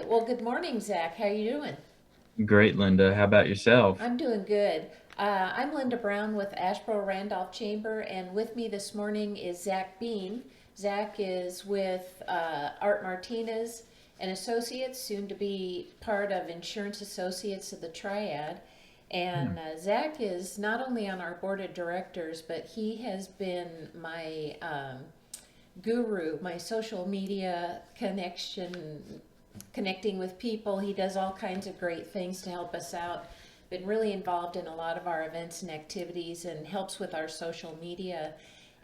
Well, good morning, Zach. How you doing? Great, Linda. How about yourself? I'm doing good. I'm Linda Brown with Asheboro Randolph Chamber, and with me this morning is Zac Beane. Zach is with Art Martinez and Associates, soon to be part of Insurance Associates of the Triad. Yeah. And Zach is not only on our board of directors, but he has been my guru, my social media connecting with people. He does all kinds of great things to help us out. Been really involved in a lot of our events and activities and helps with our social media.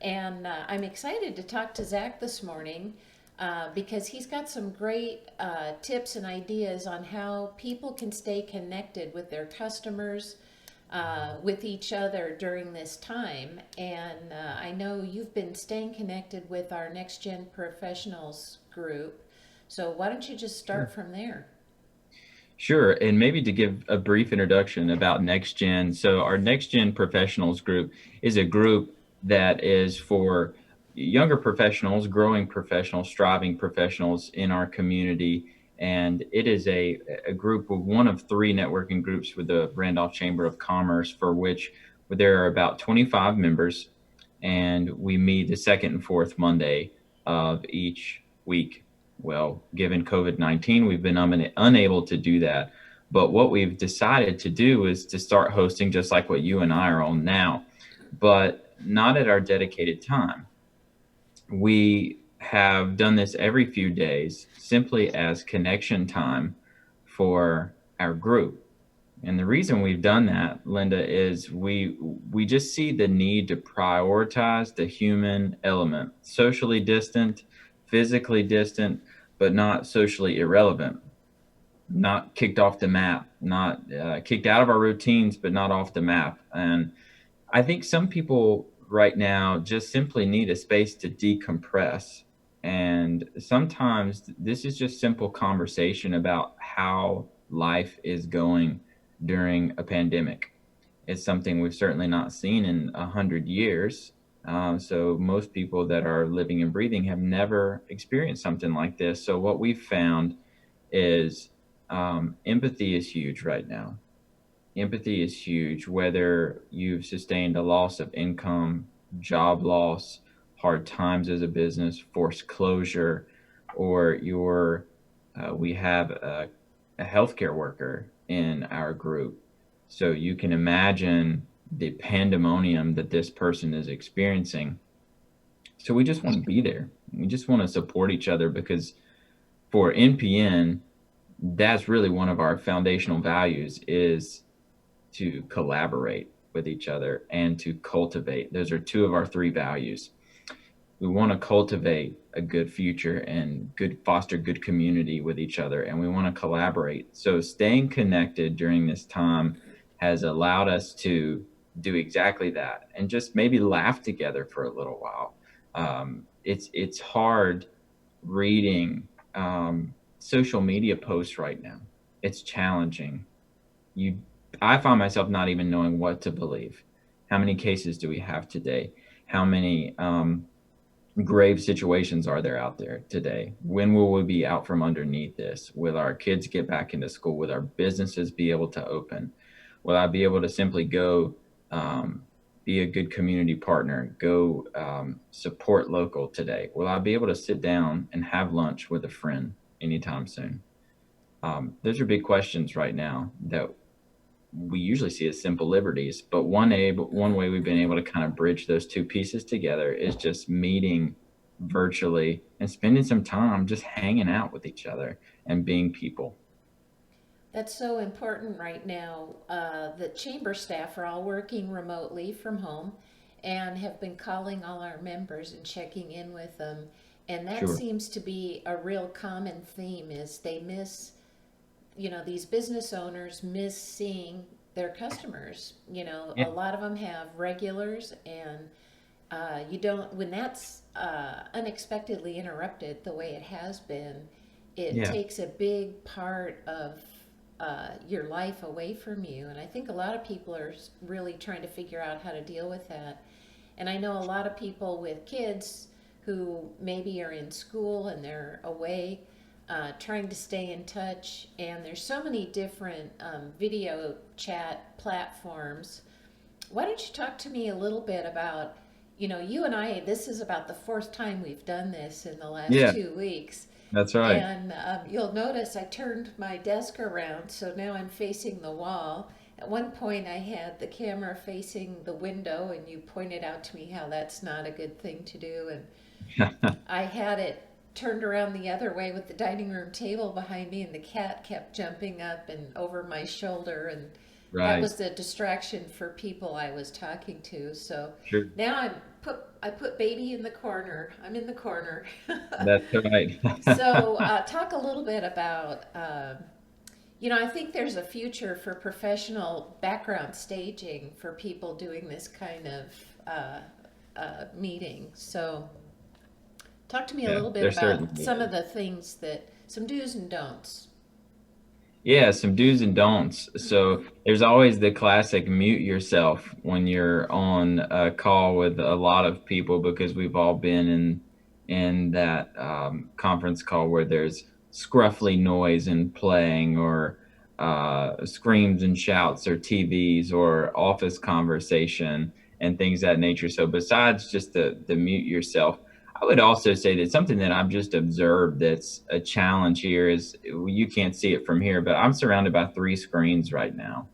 And I'm excited to talk to Zach this morning because he's got some great tips and ideas on how people can stay connected with their customers, with each other during this time. And I know you've been staying connected with our Next Gen Professionals group. So why don't you just start Sure. from there? Sure. And maybe to give a brief introduction about Next Gen. So, our Next Gen Professionals group is a group that is for younger professionals, growing professionals, striving professionals in our community. And it is a group of one of three networking groups with the Randolph Chamber of Commerce, for which there are about 25 members. And we meet the second and fourth Monday of each week. Well, given COVID-19, we've been unable to do that. But what we've decided to do is to start hosting just like what you and I are on now, but not at our dedicated time. We have done this every few days simply as connection time for our group. And the reason we've done that, Linda, is we just see the need to prioritize the human element, socially distant, physically distant, but not socially irrelevant, not kicked off the map, not kicked out of our routines, but not off the map. And I think some people right now just simply need a space to decompress. And sometimes this is just simple conversation about how life is going during a pandemic. It's something we've certainly not seen in 100 years. So most people that are living and breathing have never experienced something like this. So what we've found is empathy is huge right now. Empathy is huge, whether you've sustained a loss of income, job loss, hard times as a business, forced closure, or we have a healthcare worker in our group. So you can imagine the pandemonium that this person is experiencing. So we just want to be there. We just want to support each other because for NPN, that's really one of our foundational values is to collaborate with each other and to cultivate. Those are two of our three values. We want to cultivate a good future and foster good community with each other, and we want to collaborate. So staying connected during this time has allowed us to do exactly that and just maybe laugh together for a little while. It's hard reading social media posts right now. It's challenging. You I find myself not even knowing what to believe. How many cases do we have today? How many grave situations are there out there today? When will we be out from underneath this? Will our kids get back into school? Will our businesses be able to open? Will I be able to simply go be a good community partner, go support local today? Will I be able to sit down and have lunch with a friend anytime soon? Those are big questions right now that we usually see as simple liberties. But one way we've been able to kind of bridge those two pieces together is just meeting virtually and spending some time just hanging out with each other and being people. That's so important right now. The chamber staff are all working remotely from home and have been calling all our members and checking in with them. And that Sure. seems to be a real common theme is they miss, these business owners miss seeing their customers. Yeah. A lot of them have regulars, and you don't, when that's unexpectedly interrupted the way it has been, it Yeah. takes a big part of your life away from you. And I think a lot of people are really trying to figure out how to deal with that. And I know a lot of people with kids who maybe are in school and they're away. trying to stay in touch. And there's so many different video chat platforms. Why don't you talk to me a little bit about, you and I, this is about the fourth time we've done this in the last Yeah, 2 weeks. that's right. And you'll notice I turned my desk around, so now I'm facing the wall. At one point, I had the camera facing the window, and you pointed out to me how that's not a good thing to do. And I had it turned around the other way with the dining room table behind me, and the cat kept jumping up and over my shoulder. And that Right. was the distraction for people I was talking to. So Sure. now I put baby in the corner. I'm in the corner. That's right. So, talk a little bit about, I think there's a future for professional background staging for people doing this kind of meeting. So, talk to me a Yeah, little bit there about certainly some is. of the things some do's and don'ts. Yeah, some do's and don'ts. So there's always the classic mute yourself when you're on a call with a lot of people because we've all been in that conference call where there's scruffly noise and playing or screams and shouts or TVs or office conversation and things of that nature. So besides just the mute yourself, I would also say that something that I've just observed that's a challenge here is you can't see it from here, but I'm surrounded by three screens right now.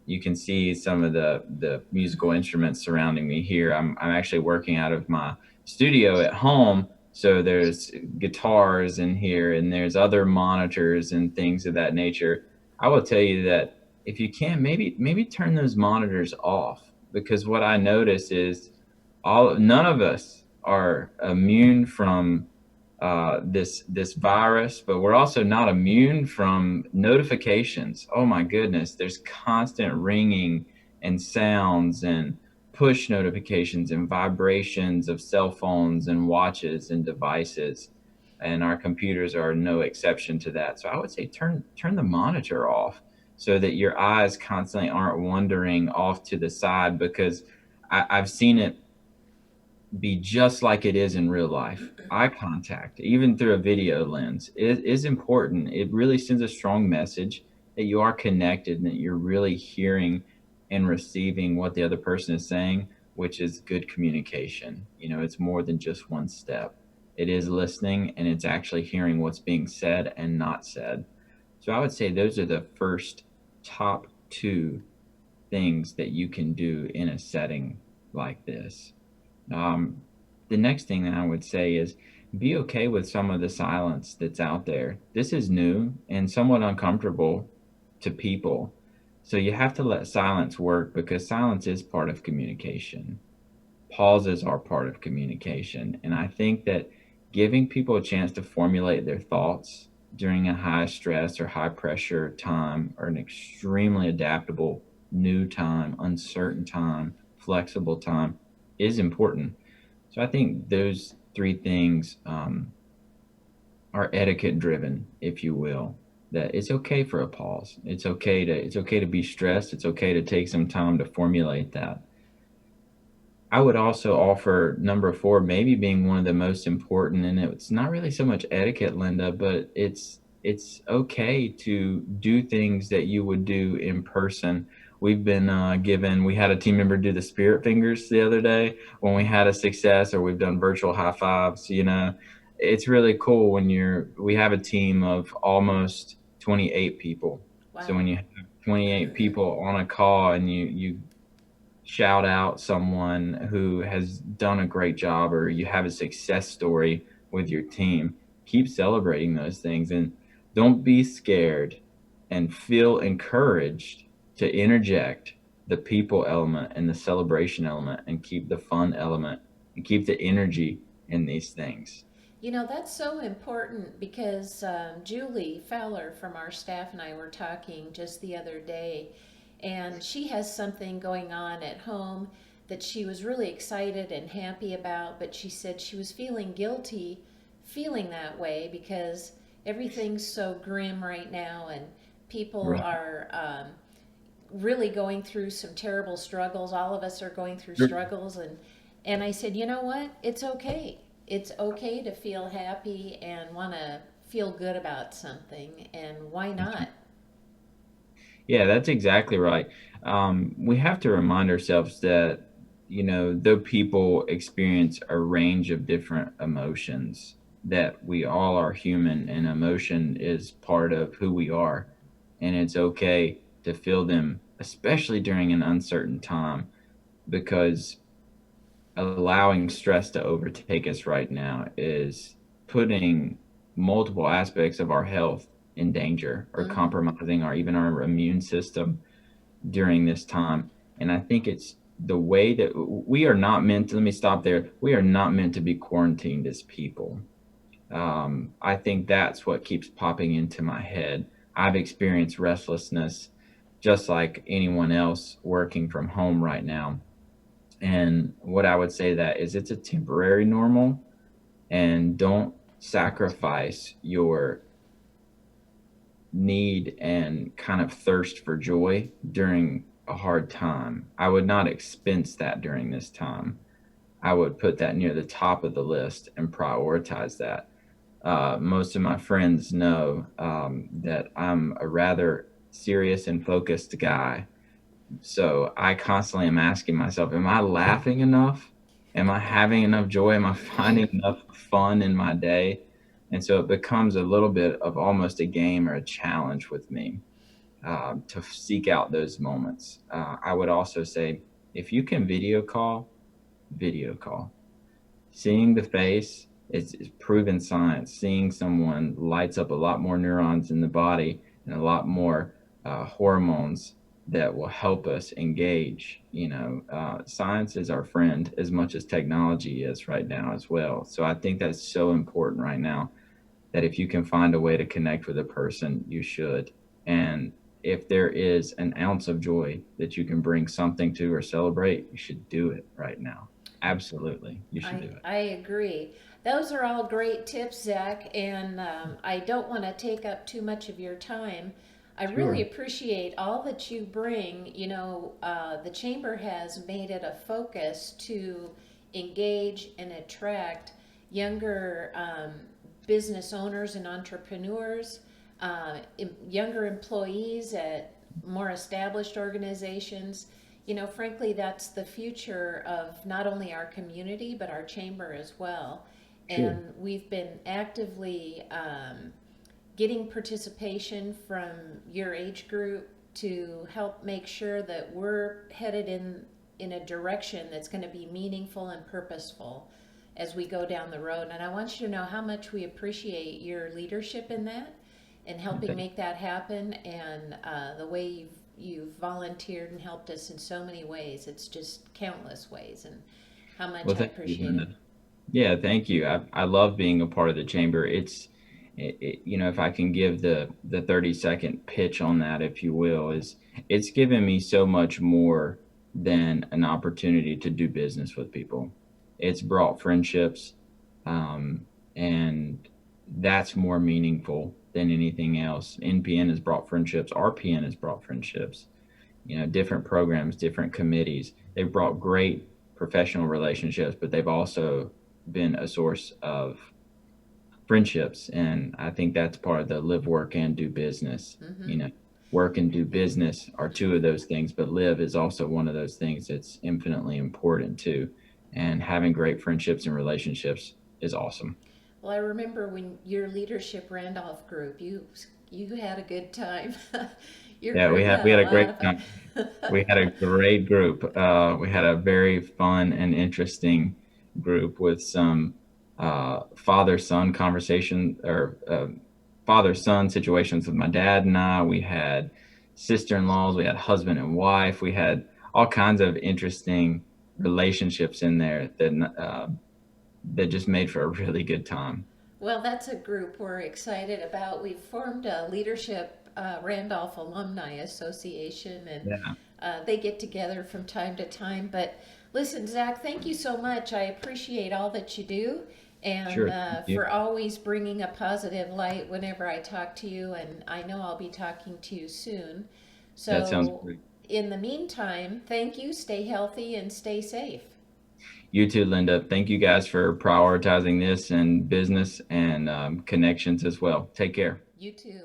You can see some of the musical instruments surrounding me here. I'm actually working out of my studio at home, so there's guitars in here and there's other monitors and things of that nature. I will tell you that if you can, maybe turn those monitors off because what I notice is all none of us are immune from this virus, but we're also not immune from notifications. Oh my goodness, there's constant ringing and sounds and push notifications and vibrations of cell phones and watches and devices. And our computers are no exception to that. So I would say turn the monitor off so that your eyes constantly aren't wandering off to the side because I've seen it be just like it is in real life. Eye contact, even through a video lens, is important. It really sends a strong message that you are connected and that you're really hearing and receiving what the other person is saying, which is good communication. It's more than just one step. It is listening and it's actually hearing what's being said and not said. So I would say those are the first top two things that you can do in a setting like this. Um, the next thing that I would say is be okay with some of the silence that's out there. This is new and somewhat uncomfortable to people. So you have to let silence work because silence is part of communication. Pauses are part of communication. And I think that giving people a chance to formulate their thoughts during a high stress or high pressure time or an extremely adaptable new time, uncertain time, flexible time is important. So I think those three things are etiquette driven, if you will. That it's okay for a pause. It's okay to be stressed. It's okay to take some time to formulate that. I would also offer number four, maybe being one of the most important, and it's not really so much etiquette, Linda, but it's okay to do things that you would do in person. We've been we had a team member do the spirit fingers the other day when we had a success, or we've done virtual high fives. It's really cool when we have a team of almost 28 people. So Wow. when you have 28 people on a call and you shout out someone who has done a great job or you have a success story with your team, keep celebrating those things and don't be scared and feel encouraged to interject the people element and the celebration element and keep the fun element and keep the energy in these things. That's so important because Julie Fowler from our staff and I were talking just the other day, and she has something going on at home that she was really excited and happy about, but she said she was feeling guilty feeling that way because everything's so grim right now and people Right. are really going through some terrible struggles. All of us are going through Sure. struggles, and I said, you know what? It's okay. it's okay to feel happy and want to feel good about something, and why not? Yeah, that's exactly right. We have to remind ourselves that, though people experience a range of different emotions, that we all are human and emotion is part of who we are. And it's okay to feel them, especially during an uncertain time, because allowing stress to overtake us right now is putting multiple aspects of our health in danger or Hmm. compromising our even our immune system during this time. And I think it's the way that we are not meant to, let me stop there. We are not meant to be quarantined as people. I think that's what keeps popping into my head. I've experienced restlessness just like anyone else working from home right now. And what I would say that is it's a temporary normal, and don't sacrifice your need and kind of thirst for joy during a hard time. I would not expense that during this time. I would put that near the top of the list and prioritize that. Most of my friends know that I'm a rather serious and focused guy. So I constantly am asking myself, am I laughing enough? Am I having enough joy? Am I finding enough fun in my day? And so it becomes a little bit of almost a game or a challenge with me to seek out those moments. I would also say if you can video call, video call. Seeing the face is proven science. Seeing someone lights up a lot more neurons in the body and a lot more hormones that will help us engage. Science is our friend as much as technology is right now as well. So I think that's so important right now that if you can find a way to connect with a person, you should. And if there is an ounce of joy that you can bring something to or celebrate, you should do it right now. Absolutely. You should do it. I agree. Those are all great tips, Zach, and I don't want to take up too much of your time. I really Sure. appreciate all that you bring. The Chamber has made it a focus to engage and attract younger business owners and entrepreneurs, younger employees at more established organizations. Frankly, that's the future of not only our community, but our chamber as well. Sure. And we've been actively getting participation from your age group to help make sure that we're headed in a direction that's going to be meaningful and purposeful as we go down the road. And I want you to know how much we appreciate your leadership in that and helping Thank, make that happen, and the way you've volunteered and helped us in so many ways. It's just countless ways, and how much well, I thank you, appreciate it. Linda. Yeah, thank you. I love being a part of the chamber. If I can give the 30-second pitch on that, if you will, is it's given me so much more than an opportunity to do business with people. It's brought friendships, and that's more meaningful than anything else. NPN has brought friendships. RPN has brought friendships. Different programs, different committees. They've brought great professional relationships, but they've also been a source of friendships. And I think that's part of the live, work, and do business. Mm-hmm. You know, work and do business are two of those things, but live is also one of those things that's infinitely important too. And having great friendships and relationships is awesome. Well, I remember when your leadership Randolph group, you had a good time. Your Yeah, we group had had we a had a lot great of time. fun. We had a great group. We had a very fun and interesting group with some father-son conversation or father-son situations with my dad and I. We had sister-in-laws. We had husband and wife. We had all kinds of interesting relationships in there that just made for a really good time. Well, that's a group we're excited about. We've formed a leadership Randolph Alumni Association, and Yeah, they get together from time to time. But listen, Zach, thank you so much. I appreciate all that you do, and sure. Thank you. for always bringing a positive light whenever I talk to you. And I know I'll be talking to you soon. That sounds So, great. in the meantime, thank you. Stay healthy and stay safe. You too, Linda. Thank you guys for prioritizing this and business and connections as well. Take care. You too.